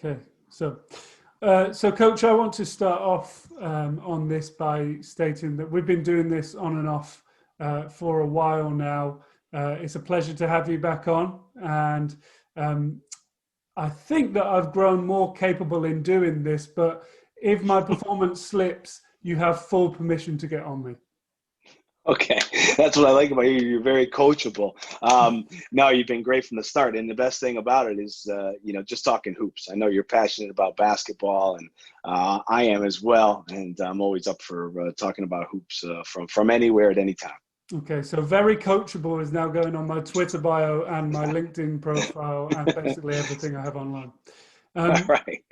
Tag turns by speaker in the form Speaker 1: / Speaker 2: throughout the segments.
Speaker 1: Okay, so Coach, I want to start off on this by stating that we've been doing this on and off for a while now. It's a pleasure to have you back on, and I think that I've grown more capable in doing this, but if my performance slips, you have full permission to get on me.
Speaker 2: Okay, that's what I like about you. You're very coachable. No, you've been great from the start, and the best thing about it is, just talking hoops. I know you're passionate about basketball, and I am as well. And I'm always up for talking about hoops from anywhere at any time.
Speaker 1: Okay, so very coachable is now going on my Twitter bio and my LinkedIn profile and basically everything I have online.
Speaker 2: All right.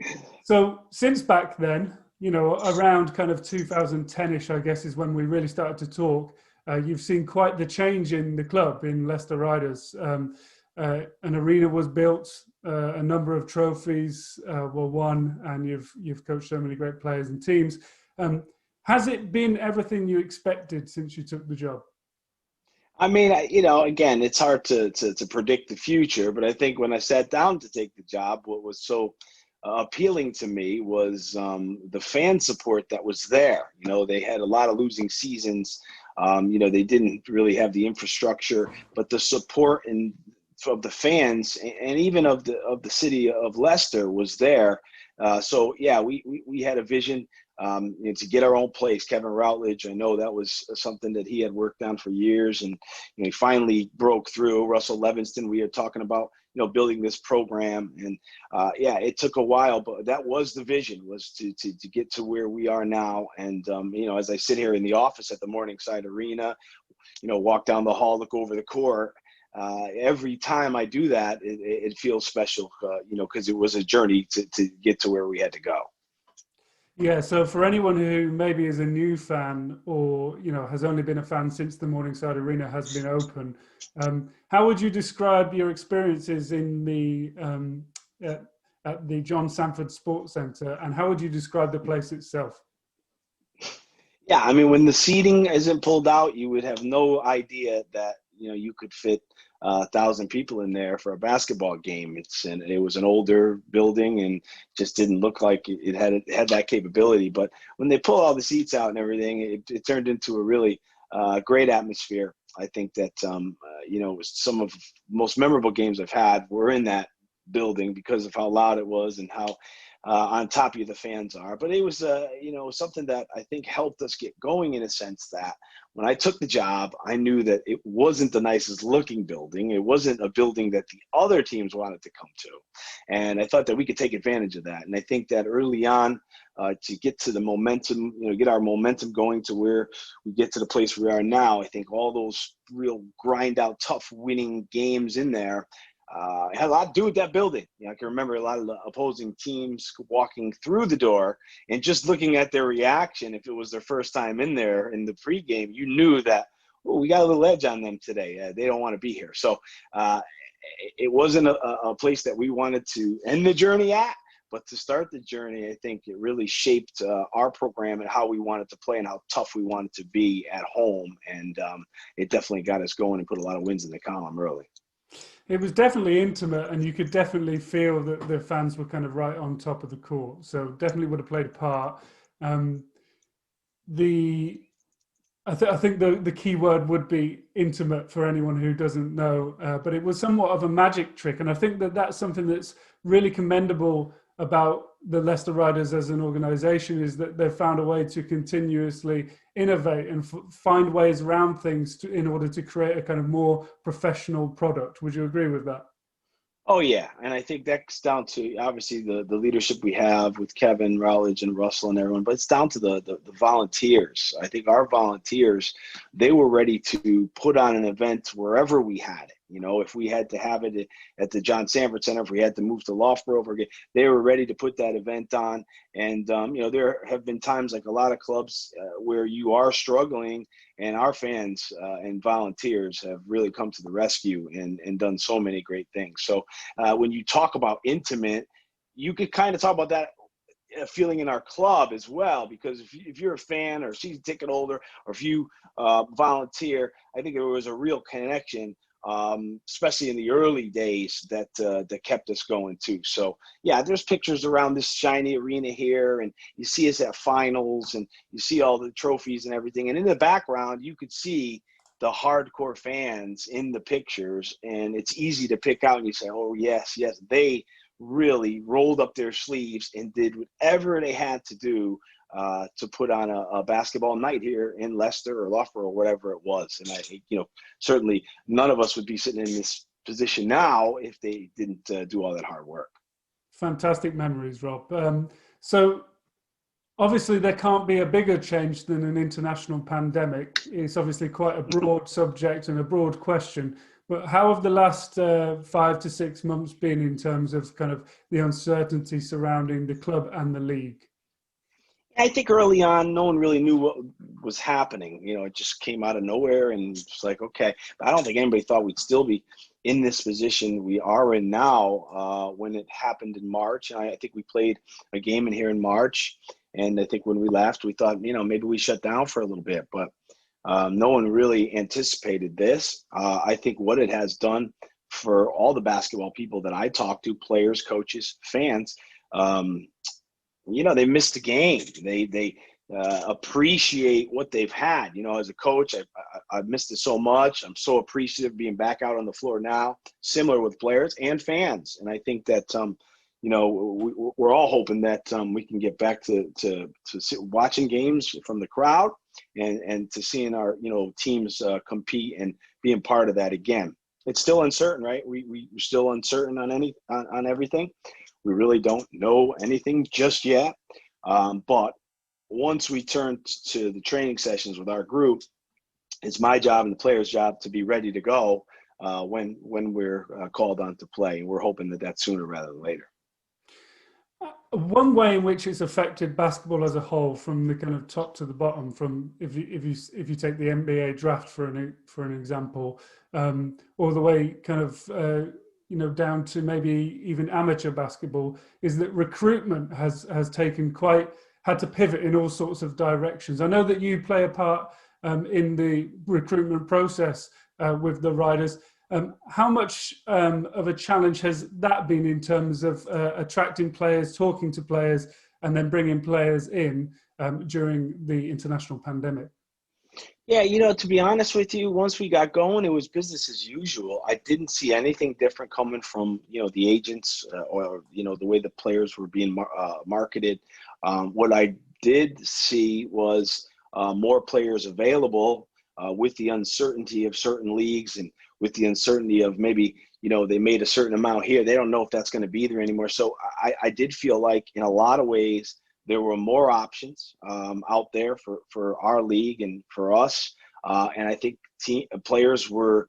Speaker 1: So since back then, around kind of 2010-ish, I guess, is when we really started to talk. You've seen quite the change in the club, in Leicester Riders. An arena was built, a number of trophies were won, and you've coached so many great players and teams. Has it been everything you expected since you took the job?
Speaker 2: I mean, again, it's hard to predict the future, but I think when I sat down to take the job, what was so appealing to me was the fan support that was there. They had a lot of losing seasons. They didn't really have the infrastructure, but the support of the fans and even of the city of Leicester was there. So yeah, we had a vision to get our own place. Kevin Routledge, I know that was something that he had worked on for years, and he finally broke through. Russell Levingston, we are talking about building this program, and it took a while, but that was the vision, was to get to where we are now. And as I sit here in the office at the Morningside Arena, walk down the hall, look over the court. Every time I do that, it feels special, because it was a journey to get to where we had to go.
Speaker 1: Yeah, so for anyone who maybe is a new fan or, has only been a fan since the Morningside Arena has been open, how would you describe your experiences at the John Sanford Sports Centre, and how would you describe the place itself?
Speaker 2: Yeah, I mean, when the seating isn't pulled out, you would have no idea that, you could fit 1,000 people in there for a basketball game. It was an older building and just didn't look like it had that capability. But when they pull all the seats out and everything, it turned into a really great atmosphere. I think that some of the most memorable games I've had were in that building because of how loud it was and how on top of you the fans are. But it was something that I think helped us get going, in a sense that when I took the job, I knew that it wasn't the nicest looking building. It wasn't a building that the other teams wanted to come to. And I thought that we could take advantage of that. And I think that early on, to get to the momentum, get our momentum going to where we get to the place we are now, I think all those real grind out, tough winning games in there, it had a lot to do with that building. I can remember a lot of the opposing teams walking through the door and just looking at their reaction. If it was their first time in there in the pregame, you knew that, oh, we got a little edge on them today. They don't want to be here. So it wasn't a place that we wanted to end the journey at, but to start the journey, I think it really shaped our program and how we wanted to play and how tough we wanted to be at home. And it definitely got us going and put a lot of wins in the column early.
Speaker 1: It was definitely intimate, and you could definitely feel that the fans were kind of right on top of the court. So definitely would have played a part. I think the key word would be intimate for anyone who doesn't know, but it was somewhat of a magic trick. And I think that that's something that's really commendable about the Leicester Riders as an organization, is that they've found a way to continuously innovate and find ways around things in order to create a kind of more professional product. Would you agree with that?
Speaker 2: Oh, yeah. And I think that's down to, obviously, the leadership we have with Kevin, Rowledge, and Russell and everyone, but it's down to the volunteers. I think our volunteers, they were ready to put on an event wherever we had it. If we had to have it at the John Sanford Center, if we had to move to Loughborough, they were ready to put that event on. And, there have been times, like a lot of clubs, where you are struggling, and our fans and volunteers have really come to the rescue and done so many great things. So when you talk about intimate, you could kind of talk about that feeling in our club as well, because if you're a fan or season ticket holder, or if you volunteer, I think there was a real connection especially in the early days that kept us going too. So yeah, there's pictures around this shiny arena here, and you see us at finals, and you see all the trophies and everything. And in the background, you could see the hardcore fans in the pictures, and it's easy to pick out. And you say, oh yes, yes, they really rolled up their sleeves and did whatever they had to do to put on a basketball night here in Leicester or Loughborough or whatever it was. And certainly none of us would be sitting in this position now if they didn't do all that hard work.
Speaker 1: Fantastic memories, Rob. So obviously there can't be a bigger change than an international pandemic. It's obviously quite a broad subject and a broad question. But how have the last 5 to 6 months been in terms of kind of the uncertainty surrounding the club and the league?
Speaker 2: I think early on, no one really knew what was happening. It just came out of nowhere, and it's like, okay. But I don't think anybody thought we'd still be in this position we are in now when it happened in March. And I think we played a game in here in March, and I think when we left, we thought, maybe we shut down for a little bit. But no one really anticipated this. I think what it has done for all the basketball people that I talk to, players, coaches, fans, they missed the game. They appreciate what they've had. As a coach, I've missed it so much. I'm so appreciative of being back out on the floor now, similar with players and fans. And I think that, we're all hoping that we can get back to watching games from the crowd and to seeing our, teams compete and being part of that again. It's still uncertain, right? We're still uncertain on everything. We really don't know anything just yet. But once we turn to the training sessions with our group, it's my job and the players' job to be ready to go when we're called on to play. And we're hoping that that's sooner rather than later.
Speaker 1: One way in which it's affected basketball as a whole, from the kind of top to the bottom, from if you take the NBA draft for an example, all the way kind of down to maybe even amateur basketball, is that recruitment has had to pivot in all sorts of directions. I know that you play a part in the recruitment process with the Riders. How much of a challenge has that been in terms of attracting players, talking to players, and then bringing players in during the international pandemic?
Speaker 2: Yeah, to be honest with you, once we got going, it was business as usual. I didn't see anything different coming from, the agents or, the way the players were being marketed. What I did see was more players available with the uncertainty of certain leagues and with the uncertainty of maybe, they made a certain amount here. They don't know if that's going to be there anymore. So I did feel like in a lot of ways, there were more options out there for our league and for us. And I think players were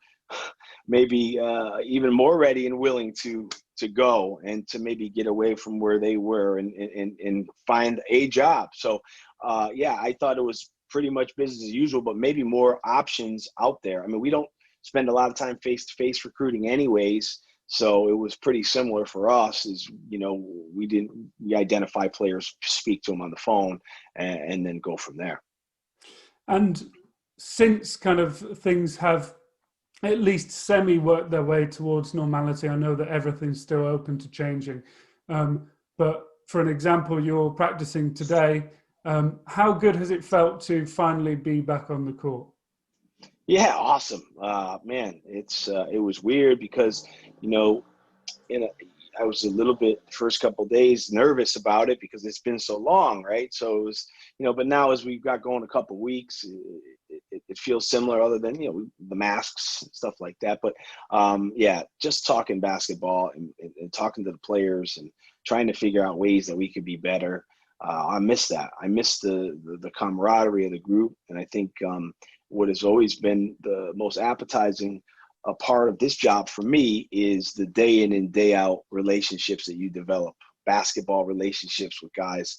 Speaker 2: maybe even more ready and willing to go and to maybe get away from where they were and find a job. So, I thought it was pretty much business as usual, but maybe more options out there. I mean, we don't spend a lot of time face-to-face recruiting anyways. So it was pretty similar for us we identify players, speak to them on the phone and then go from there.
Speaker 1: And since kind of things have at least semi-worked their way towards normality, I know that everything's still open to changing. But for an example, you're practicing today. How good has it felt to finally be back on the court?
Speaker 2: Yeah, awesome. Man, it was weird because, I was a little bit first couple of days nervous about it because it's been so long, right? So it was, but now as we got going a couple of weeks, it feels similar other than, the masks and stuff like that. But just talking basketball and talking to the players and trying to figure out ways that we could be better. I miss that. I miss the camaraderie of the group. And I think what has always been the most appetizing a part of this job for me is the day in and day out relationships that you develop, basketball relationships with guys,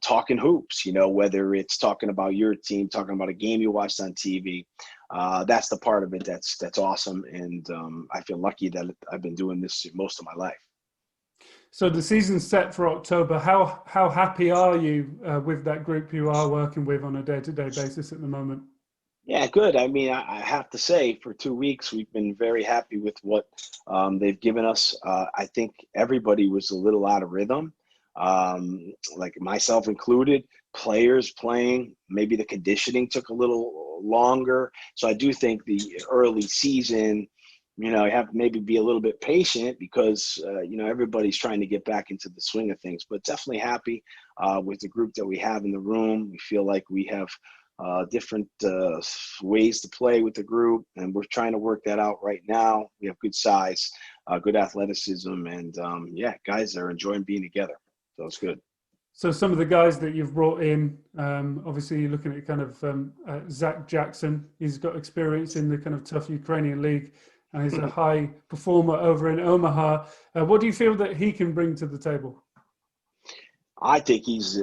Speaker 2: talking hoops, whether it's talking about your team, talking about a game you watched on TV. That's the part of it that's awesome. And I feel lucky that I've been doing this most of my life.
Speaker 1: So the season's set for October. How happy are you with that group you are working with on a day-to-day basis at the moment?
Speaker 2: Yeah, good. I mean, I have to say, for 2 weeks, we've been very happy with what they've given us. I think everybody was a little out of rhythm, like myself included. Players playing, maybe the conditioning took a little longer. So I do think the early season, you have to maybe be a little bit patient because, everybody's trying to get back into the swing of things. But definitely happy with the group that we have in the room. We feel like we have different ways to play with the group, and we're trying to work that out right now. We have good size, good athleticism, and guys are enjoying being together. So it's good.
Speaker 1: So some of the guys that you've brought in, obviously you're looking at kind of Zach Jackson. He's got experience in the kind of tough Ukrainian league, and he's a high performer over in Omaha. What do you feel that he can bring to the table?
Speaker 2: I think he's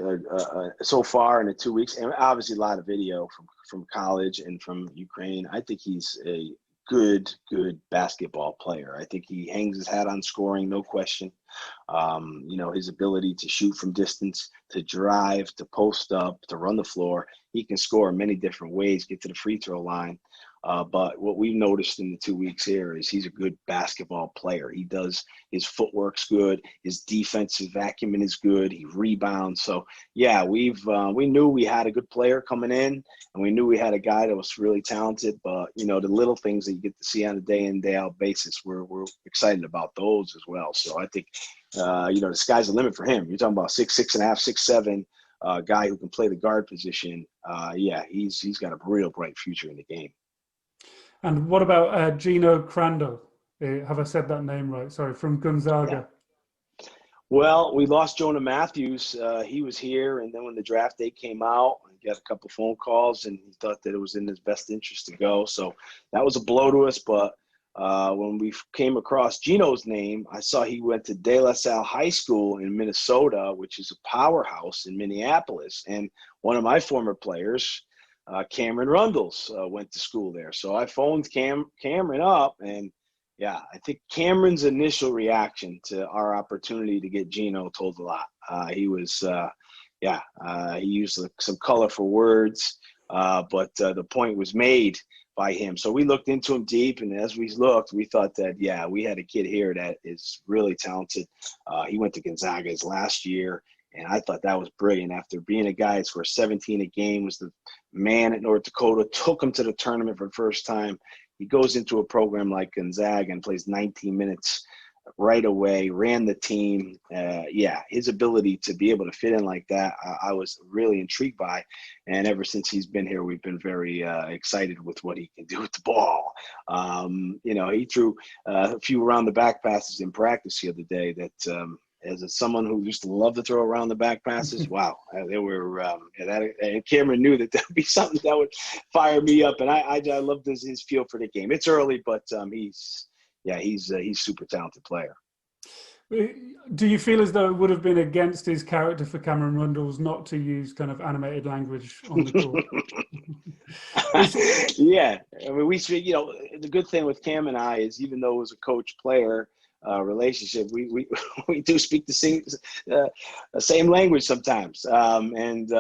Speaker 2: so far in the 2 weeks, and obviously a lot of video from college and from Ukraine. I think he's a good basketball player. I think he hangs his hat on scoring, no question. His ability to shoot from distance, to drive, to post up, to run the floor. He can score in many different ways, get to the free throw line. But what we've noticed in the 2 weeks here is he's a good basketball player. His footwork's good. His defensive acumen is good. He rebounds. So yeah, we knew we had a good player coming in, and we knew we had a guy that was really talented. But the little things that you get to see on a day in, day out basis, we're excited about those as well. So I think the sky's the limit for him. You're talking about 6'6.5", 6'7", guy who can play the guard position. He's got a real bright future in the game.
Speaker 1: And what about Gino Crandall? Have I said that name right? Sorry, from Gonzaga.
Speaker 2: Yeah. Well, we lost Jonah Matthews. He was here, and then when the draft day came out, he got a couple phone calls, and he thought that it was in his best interest to go. So that was a blow to us. But when we came across Gino's name, I saw he went to De La Salle High School in Minnesota, which is a powerhouse in Minneapolis. And one of my former players, Cameron Rundles, went to school there. So I phoned Cameron up, and I think Cameron's initial reaction to our opportunity to get Gino told a lot. He was, he used some colorful words, but the point was made by him. So we looked into him deep, and as we looked, we thought that, we had a kid here that is really talented. He went to Gonzaga his last year, and I thought that was brilliant. After being a guy that scored 17 a game, was the man at North Dakota, took him to the tournament for the first time. He goes into a program like Gonzaga and plays 19 minutes right away, ran the team. His ability to be able to fit in like that, I was really intrigued by. And ever since he's been here, we've been very excited with what he can do with the ball. He threw a few around the back passes in practice the other day that as someone who used to love to throw around the back passes, wow, they were. And Cameron knew that would be something that would fire me up, and I loved his feel for the game. It's early, but he's a super talented player.
Speaker 1: Do you feel as though it would have been against his character for Cameron Rundles not to use kind of animated language on the court?
Speaker 2: Yeah, I mean, the good thing with Cam and I is, even though it was a coach-player relationship, we do speak the same language sometimes, and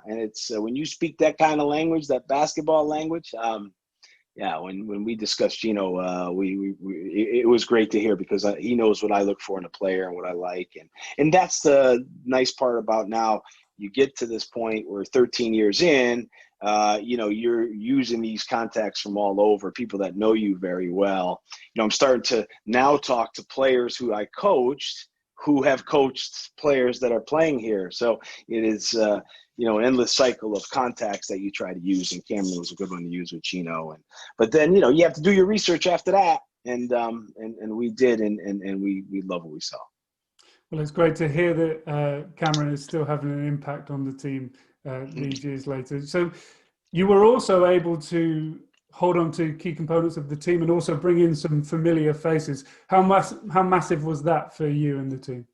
Speaker 2: it's when you speak that kind of language, that basketball language. When we discussed Gino, it was great to hear, because he knows what I look for in a player and what I like, and that's the nice part about now. You get to this point where 13 years in, you're using these contacts from all over, people that know you very well. I'm starting to now talk to players who I coached, who have coached players that are playing here. So it is, an endless cycle of contacts that you try to use. And Cameron was a good one to use with Gino. But then, you have to do your research after that. And we did, and we love what we saw.
Speaker 1: Well, it's great to hear that Cameron is still having an impact on the team these years later. So you were also able to hold on to key components of the team and also bring in some familiar faces. How massive was that for you and the team?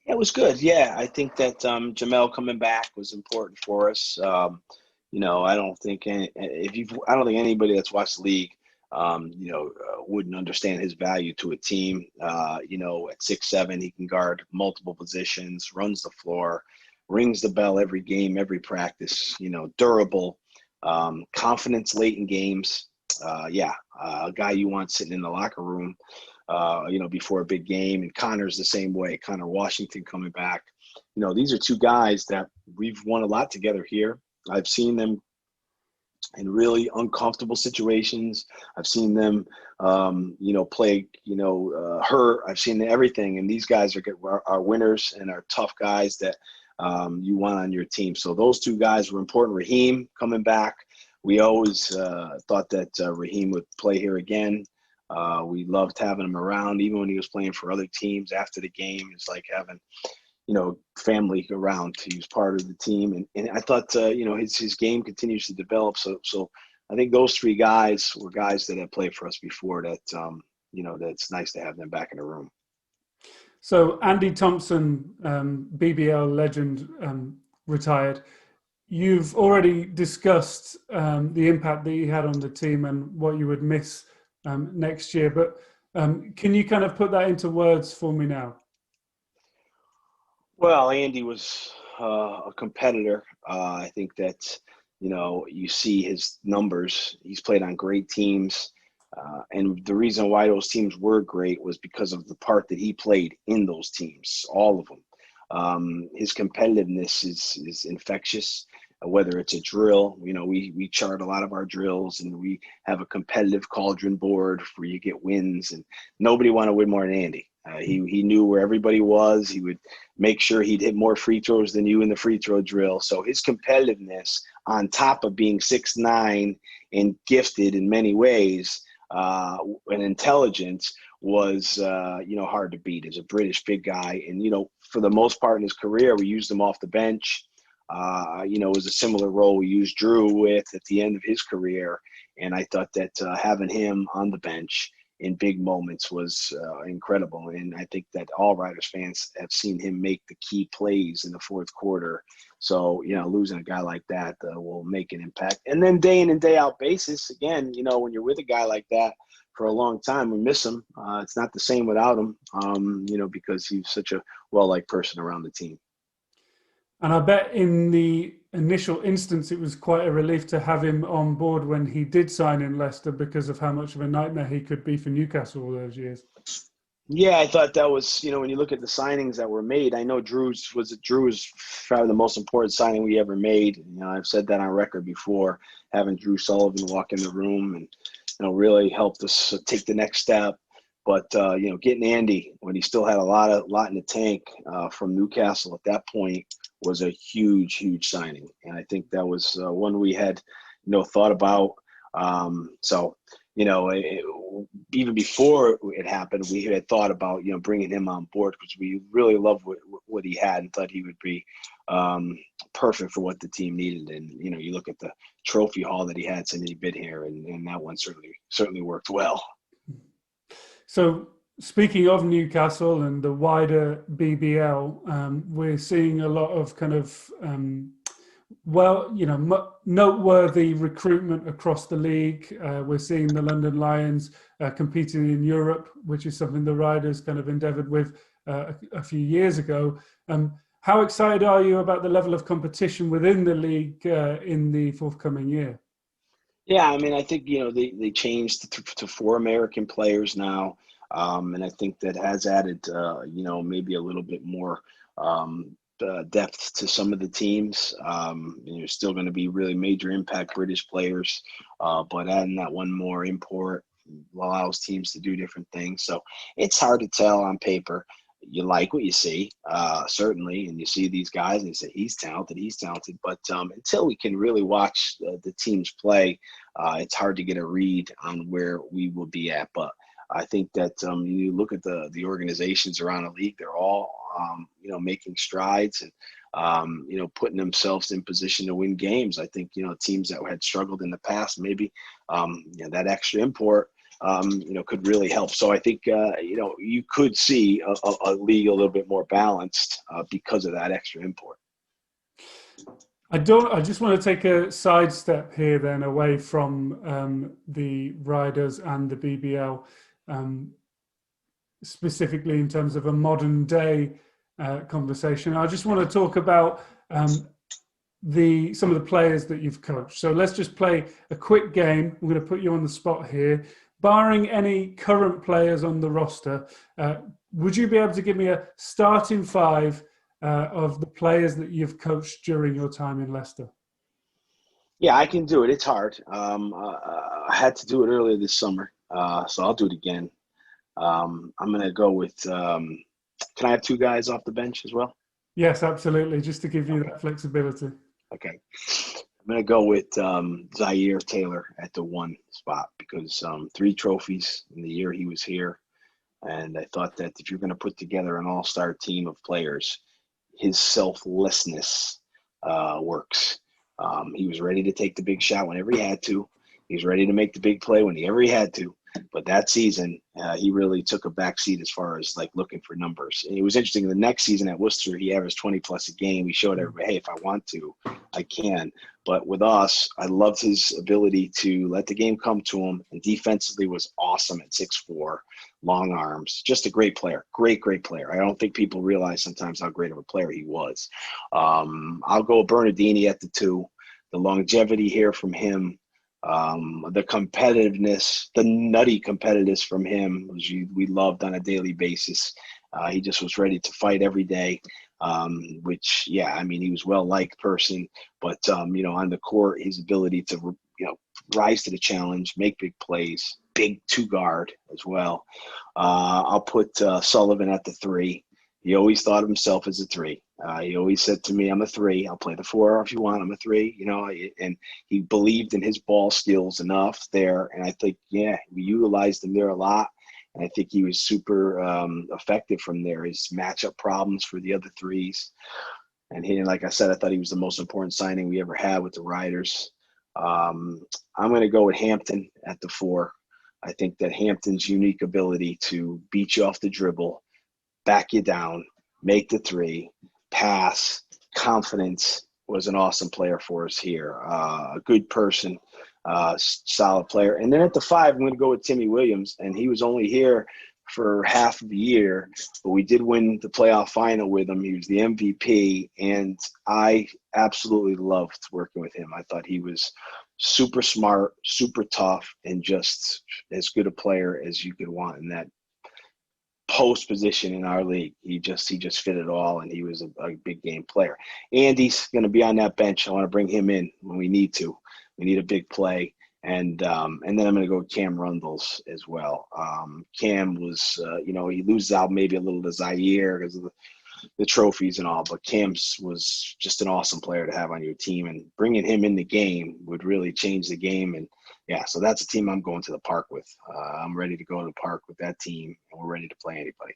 Speaker 2: It was good. Yeah, I think that Jamel coming back was important for us. I don't think anybody that's watched the league, wouldn't understand his value to a team. At 6'7", he can guard multiple positions, runs the floor, rings the bell every game, every practice. Durable, confidence late in games. A guy you want sitting in the locker room, before a big game. And Connor's the same way. Connor Washington coming back. These are two guys that we've won a lot together here. I've seen them in really uncomfortable situations. I've seen them, play, hurt. I've seen everything. And these guys are winners and are tough guys that you want on your team. So those two guys were important. Raheem coming back. We always thought that Raheem would play here again. We loved having him around, even when he was playing for other teams after the game. It's like having, family around. He was part of the team. And I thought, his game continues to develop. So I think those three guys were guys that had played for us before that, that's nice to have them back in the room.
Speaker 1: So Andy Thompson, BBL legend, retired. You've already discussed the impact that he had on the team and what you would miss next year. But can you kind of put that into words for me now?
Speaker 2: Well, Andy was a competitor. I think that, you see his numbers. He's played on great teams. And the reason why those teams were great was because of the part that he played in those teams, all of them. His competitiveness is infectious, whether it's a drill. We chart a lot of our drills, and we have a competitive cauldron board where you get wins, and nobody wanted to win more than Andy. He knew where everybody was. He would make sure he'd hit more free throws than you in the free throw drill. So his competitiveness, on top of being 6'9" and gifted in many ways, and intelligence, was hard to beat. As a British big guy, and for the most part in his career, we used him off the bench. It was a similar role we used Drew with at the end of his career, and I thought that having him on the bench in big moments was incredible. And I think that all Riders fans have seen him make the key plays in the fourth quarter. So, losing a guy like that will make an impact. And then day in and day out basis, again, when you're with a guy like that for a long time, we miss him. It's not the same without him, because he's such a well-liked person around the team.
Speaker 1: And I bet in the initial instance, it was quite a relief to have him on board when he did sign in Leicester, because of how much of a nightmare he could be for Newcastle all those years.
Speaker 2: Yeah, I thought that was, when you look at the signings that were made, I know Drew was probably the most important signing we ever made. I've said that on record before, having Drew Sullivan walk in the room and, really helped us take the next step. But, getting Andy when he still had a lot in the tank from Newcastle at that point was a huge, huge signing. And I think that was one we had, thought about. Even before it happened, we had thought about, bringing him on board, because we really loved what he had and thought he would be perfect for what the team needed. And, you look at the trophy haul that he had since he'd been here, and that one certainly worked well.
Speaker 1: So speaking of Newcastle and the wider BBL, we're seeing a lot of kind of, noteworthy recruitment across the league. We're seeing the London Lions competing in Europe, which is something the Riders kind of endeavoured with a few years ago. How excited are you about the level of competition within the league in the forthcoming year?
Speaker 2: Yeah, I think, they changed to 4 American players now. And I think that has added, maybe a little bit more depth to some of the teams. There's still going to be really major impact British players, but adding that one more import allows teams to do different things. So it's hard to tell on paper. You like what you see, certainly, and you see these guys and you say, he's talented. But until we can really watch the teams play, it's hard to get a read on where we will be at. But I think that you look at the organizations around the league, they're all, making strides and, putting themselves in position to win games. I think, teams that had struggled in the past, maybe, that extra import, could really help. So I think, you could see a league a little bit more balanced because of that extra import.
Speaker 1: I just want to take a sidestep here then away from the Riders and the BBL, specifically in terms of a modern day conversation. I just want to talk about some of the players that you've coached. So let's just play a quick game. I'm going to put you on the spot here. Barring any current players on the roster, would you be able to give me a starting five of the players that you've coached during your time in Leicester?
Speaker 2: Yeah, I can do it. It's hard. I had to do it earlier this summer, so I'll do it again. I'm going to go with can I have two guys off the bench as well?
Speaker 1: Yes, absolutely. Just to give you
Speaker 2: Okay.
Speaker 1: that flexibility.
Speaker 2: Okay. I'm going to go with Zaire Taylor at the one spot because 3 trophies in the year he was here. And I thought that if you're going to put together an all-star team of players, his selflessness works. He was ready to take the big shot whenever he had to. He was ready to make the big play whenever he had to. But that season, he really took a back seat as far as like looking for numbers. And it was interesting. The next season at Worcester, he averaged 20 plus a game. He showed everybody, hey, if I want to, I can. But with us, I loved his ability to let the game come to him. And defensively was awesome at 6'4", long arms. Just a great player. Great player. I don't think people realize sometimes how great of a player he was. I'll go Bernardini at the 2. The longevity here from him. The competitiveness, the nutty competitiveness from him, which we loved on a daily basis. He just was ready to fight every day, which, yeah, I mean, he was well-liked person, but, on the court, his ability to, rise to the challenge, make big plays, big 2-guard as well. I'll put Sullivan at the 3. He always thought of himself as a 3. He always said to me, I'm a 3. I'll play the 4 if you want. I'm a 3, and he believed in his ball skills enough there. And I think, yeah, we utilized him there a lot. And I think he was super effective from there. His matchup problems for the other 3s. And he, like I said, I thought he was the most important signing we ever had with the Riders. I'm going to go with Hampton at the 4. I think that Hampton's unique ability to beat you off the dribble, back you down, make the 3, pass, confidence, was an awesome player for us here. A good person, solid player. And then at the 5, I'm going to go with Timmy Williams. And he was only here for half of the year, but we did win the playoff final with him. He was the MVP, and I absolutely loved working with him. I thought he was super smart, super tough, and just as good a player as you could want in that post position in our league. He just fit it all, and he was a big game player. Andy's going to be on that bench. I want to bring him in when we need to. We need a big play. And then I'm going to go with Cam Rundles as well. Cam was, he loses out maybe a little to Zaire because of the trophies and all, but Cam was just an awesome player to have on your team, and bringing him in the game would really change the game. And yeah, so that's a team I'm going to the park with. I'm ready to go to the park with that team, and we're ready to play anybody.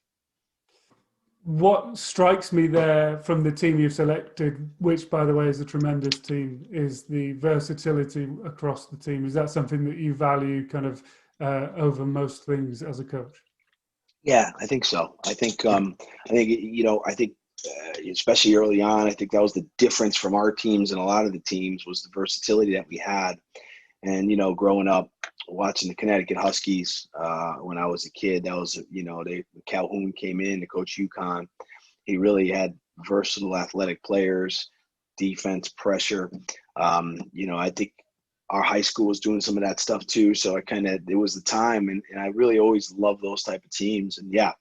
Speaker 1: What strikes me there from the team you've selected, which, by the way, is a tremendous team, is the versatility across the team. Is that something that you value kind of over most things as a coach?
Speaker 2: Yeah, I think so. I think especially early on, I think that was the difference from our teams and a lot of the teams was the versatility that we had. And, growing up, watching the Connecticut Huskies when I was a kid, that was, Calhoun came in to coach UConn. He really had versatile athletic players, defense, pressure. I think our high school was doing some of that stuff too. So it was the time. And I really always love those type of teams. And yeah,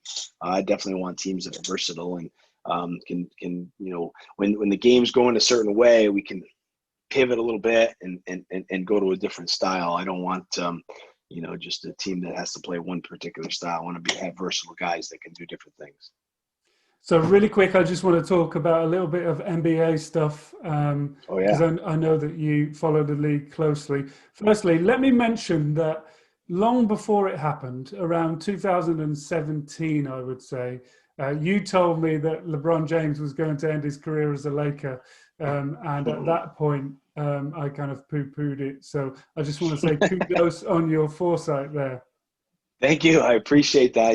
Speaker 2: I definitely want teams that are versatile and can when the game's going a certain way, we can pivot a little bit and go to a different style. I don't want, just a team that has to play one particular style. I want to have versatile guys that can do different things.
Speaker 1: So really quick, I just want to talk about a little bit of NBA stuff because I know that you follow the league closely. Firstly, let me mention that long before it happened, around 2017, I would say, you told me that LeBron James was going to end his career as a Laker. And at that point, I kind of poo-pooed it. So I just want to say kudos on your foresight there.
Speaker 2: Thank you. I appreciate that.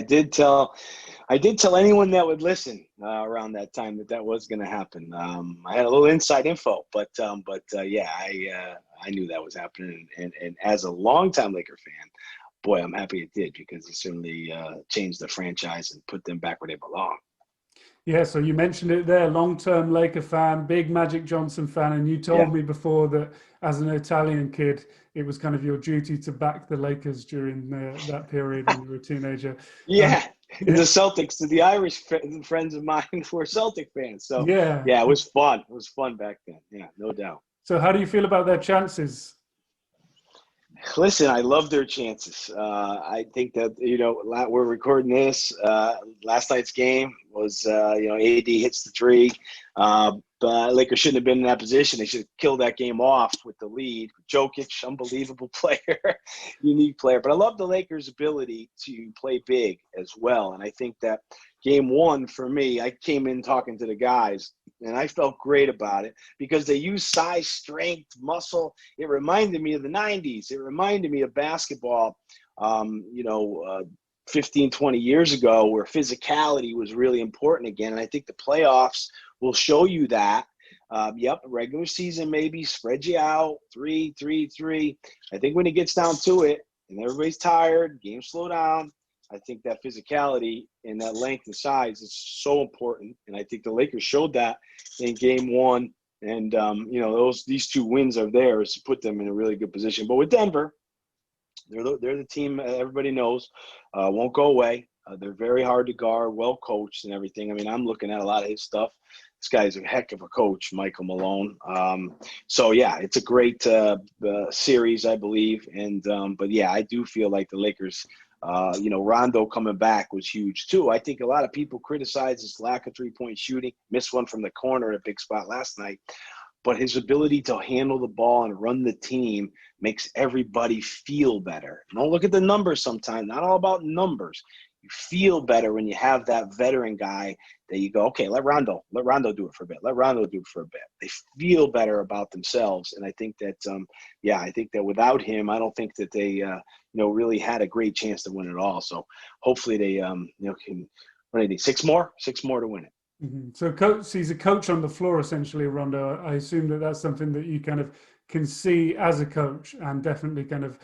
Speaker 2: I did tell anyone that would listen around that time that was going to happen. I had a little inside info, but yeah, I knew that was happening. And as a longtime Laker fan, boy, I'm happy it did because it certainly changed the franchise and put them back where they belong.
Speaker 1: Yeah, so you mentioned it there, long-term Laker fan, big Magic Johnson fan, and you
Speaker 2: Yeah.
Speaker 1: told me before that as an Italian kid, it was kind of your duty to back the Lakers during that period when you were a teenager.
Speaker 2: Yeah. The
Speaker 1: Yeah,
Speaker 2: Celtics, the Irish friends of mine were Celtic fans. So,
Speaker 1: yeah.
Speaker 2: yeah, it was fun. It was fun back then. Yeah, no doubt.
Speaker 1: So how do you feel about their chances?
Speaker 2: Listen, I love their chances. I think that, we're recording this. Last night's game was, AD hits the three. But Lakers shouldn't have been in that position. They should have killed that game off with the lead. Jokic, unbelievable player, unique player. But I love the Lakers' ability to play big as well. And I think that game one, for me, I came in talking to the guys, and I felt great about it because they use size, strength, muscle. It reminded me of the 90s. It reminded me of basketball, 15, 20 years ago, where physicality was really important again. And I think the playoffs will show you that. Regular season maybe spread you out, 3. I think when it gets down to it and everybody's tired, games slow down, I think that physicality and that length and size is so important. And I think the Lakers showed that in game one. And, these two wins are theirs to put them in a really good position. But with Denver, they're the team everybody knows won't go away. They're very hard to guard, well coached and everything. I mean, I'm looking at a lot of his stuff. This guy's a heck of a coach, Michael Malone. It's a great series, I believe. But I do feel like the Lakers, Rondo coming back was huge too. I think a lot of people criticize his lack of three-point shooting. Missed one from the corner at a big spot last night. But his ability to handle the ball and run the team makes everybody feel better. Don't look at the numbers sometimes. Not all about numbers. You feel better when you have that veteran guy that you go, okay, let Rondo do it for a bit. Let Rondo do it for a bit. They feel better about themselves. And I think that, without him, I don't think that they, really had a great chance to win it all. So hopefully they, can, what do they need? Six more to win it.
Speaker 1: Mm-hmm. So he's a coach on the floor, essentially, Rondo. I assume that that's something that you kind of can see as a coach and definitely kind of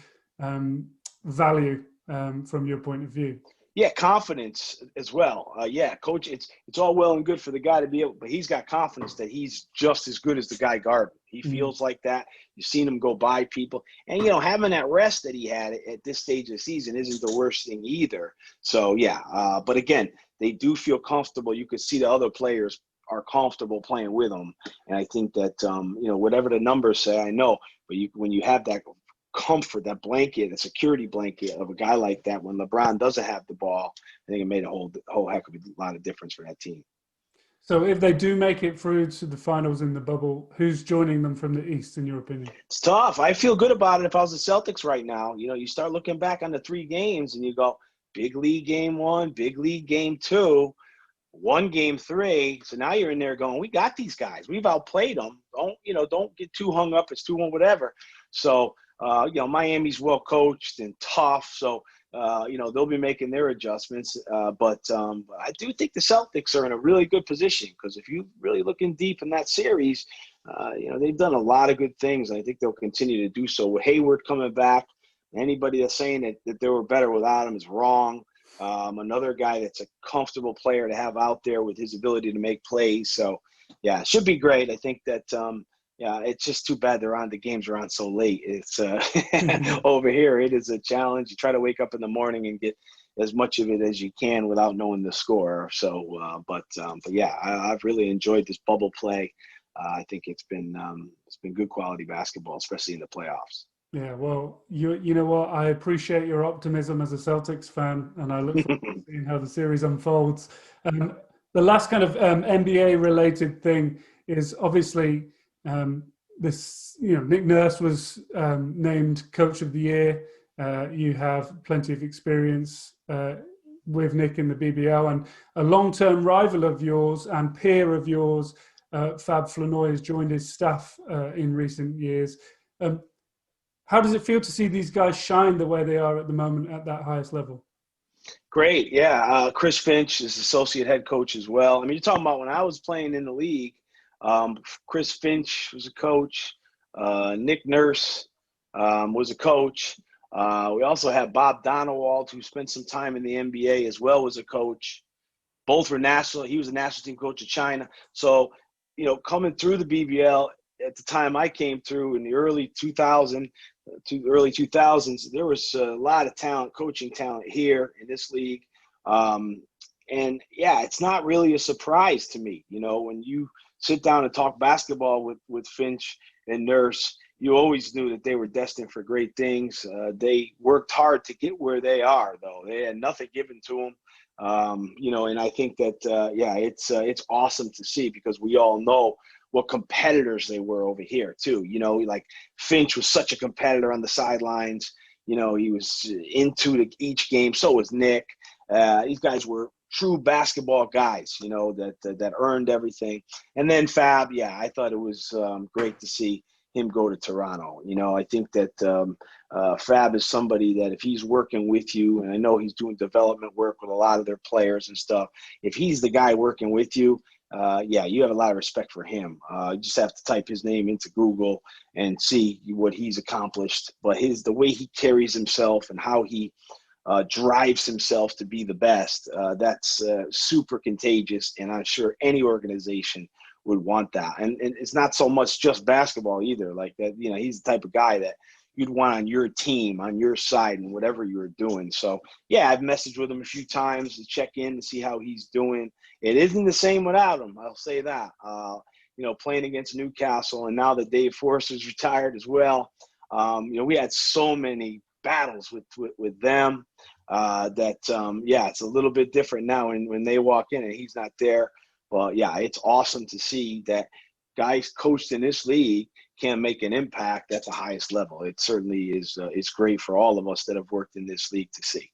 Speaker 1: value from your point of view.
Speaker 2: Yeah, confidence as well. Coach, it's all well and good for the guy to be able, but he's got confidence that he's just as good as the guy guarding. He feels like that. You've seen him go by people. And, having that rest that he had at this stage of the season isn't the worst thing either. So, but again, they do feel comfortable. You could see the other players are comfortable playing with them. And I think that, whatever the numbers say, I know, but when you have that comfort, that blanket, a security blanket of a guy like that, when LeBron doesn't have the ball, I think it made a whole heck of a lot of difference for that team.
Speaker 1: So if they do make it through to the finals in the bubble, who's joining them from the East, in your opinion?
Speaker 2: It's tough. I feel good about it if I was the Celtics right now. You start looking back on the 3 games and you go, big lead game 1, big lead game 2, 1 game 3. So now you're in there going, we got these guys. We've outplayed them. Don't get too hung up. It's 2-1, whatever. So, Miami's well coached and tough. So, they'll be making their adjustments. But I do think the Celtics are in a really good position because if you're really looking deep in that series, they've done a lot of good things. And I think they'll continue to do so. With Hayward coming back, anybody that's saying that they were better without him is wrong. Another guy that's a comfortable player to have out there with his ability to make plays. So, it should be great. I think that it's just too bad the games are on so late. It's over here. It is a challenge. You try to wake up in the morning and get as much of it as you can without knowing the score. So, I've really enjoyed this bubble play. I think it's been good quality basketball, especially in the playoffs.
Speaker 1: Yeah, well, you know what? I appreciate your optimism as a Celtics fan, and I look forward to seeing how the series unfolds. The last kind of NBA-related thing is obviously this. Nick Nurse was named Coach of the Year. You have plenty of experience with Nick in the BBL, and a long-term rival of yours and peer of yours, Fab Flanoy, has joined his staff in recent years. How does it feel to see these guys shine the way they are at the moment at that highest level?
Speaker 2: Great. Yeah. Chris Finch is associate head coach as well. I mean, you're talking about when I was playing in the league, Chris Finch was a coach. Nick Nurse was a coach. We also had Bob Donewald, who spent some time in the NBA as well, was a coach. Both were national. He was a national team coach of China. So, coming through the BBL at the time I came through in the early 2000s, there was a lot of talent, coaching talent here in this league. And yeah, it's not really a surprise to me. When you sit down and talk basketball with Finch and Nurse, you always knew that they were destined for great things. They worked hard to get where they are, though. They had nothing given to them. And I think that, it's awesome to see, because we all know what competitors they were over here too. Like Finch was such a competitor on the sidelines. He was into each game. So was Nick. These guys were true basketball guys, that earned everything. And then Fab, I thought it was great to see him go to Toronto. I think that Fab is somebody that if he's working with you, and I know he's doing development work with a lot of their players and stuff, if he's the guy working with you, you have a lot of respect for him. You just have to type his name into Google and see what he's accomplished. But the way he carries himself and how he drives himself to be the best, that's super contagious. And I'm sure any organization would want that. And it's not so much just basketball either. Like that, he's the type of guy that you'd want on your team, on your side, and whatever you were doing. So, I've messaged with him a few times to check in to see how he's doing. It isn't the same without him, I'll say that. Playing against Newcastle, and now that Dave Forster's retired as well, we had so many battles with them that, it's a little bit different now when they walk in and he's not there. But, it's awesome to see that guys coached in this league can make an impact at the highest level. It certainly is. It's great for all of us that have worked in this league to see.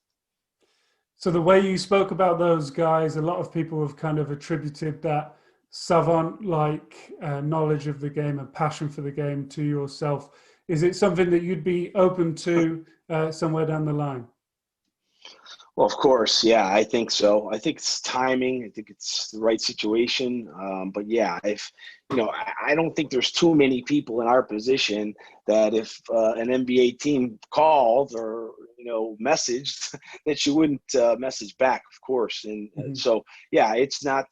Speaker 1: So the way you spoke about those guys, a lot of people have kind of attributed that savant-like knowledge of the game and passion for the game to yourself. Is it something that you'd be open to somewhere down the line?
Speaker 2: Well, of course, I think so. I think it's timing. I think it's the right situation. But I don't think there's too many people in our position that if an NBA team called or messaged, that you wouldn't message back, of course. And so, it's not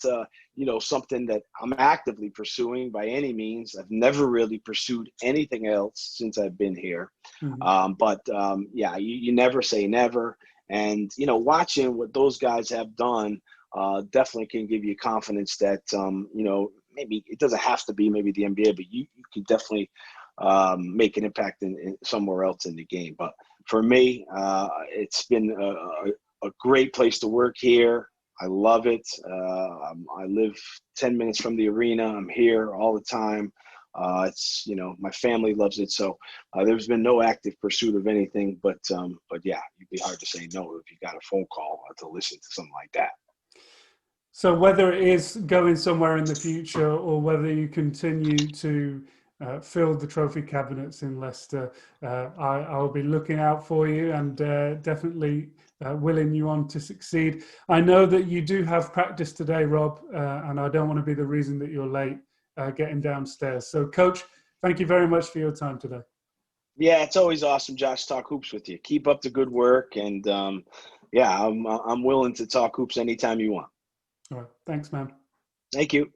Speaker 2: something that I'm actively pursuing by any means. I've never really pursued anything else since I've been here. But you never say never. And, watching what those guys have done definitely can give you confidence that, maybe it doesn't have to be maybe the NBA, but you can definitely make an impact in somewhere else in the game. But for me, it's been a great place to work here. I love it. I live 10 minutes from the arena. I'm here all the time. It's, my family loves it. So there's been no active pursuit of anything, but you'd be hard to say no if you got a phone call to listen to something like that.
Speaker 1: So whether it is going somewhere in the future or whether you continue to fill the trophy cabinets in Leicester, I'll be looking out for you and definitely willing you on to succeed. I know that you do have practice today, Rob, and I don't want to be the reason that you're late getting downstairs. So, Coach, thank you very much for your time today.
Speaker 2: Yeah, it's always awesome, Josh, to talk hoops with you. Keep up the good work, and I'm willing to talk hoops anytime you want.
Speaker 1: All right, thanks, man.
Speaker 2: Thank you.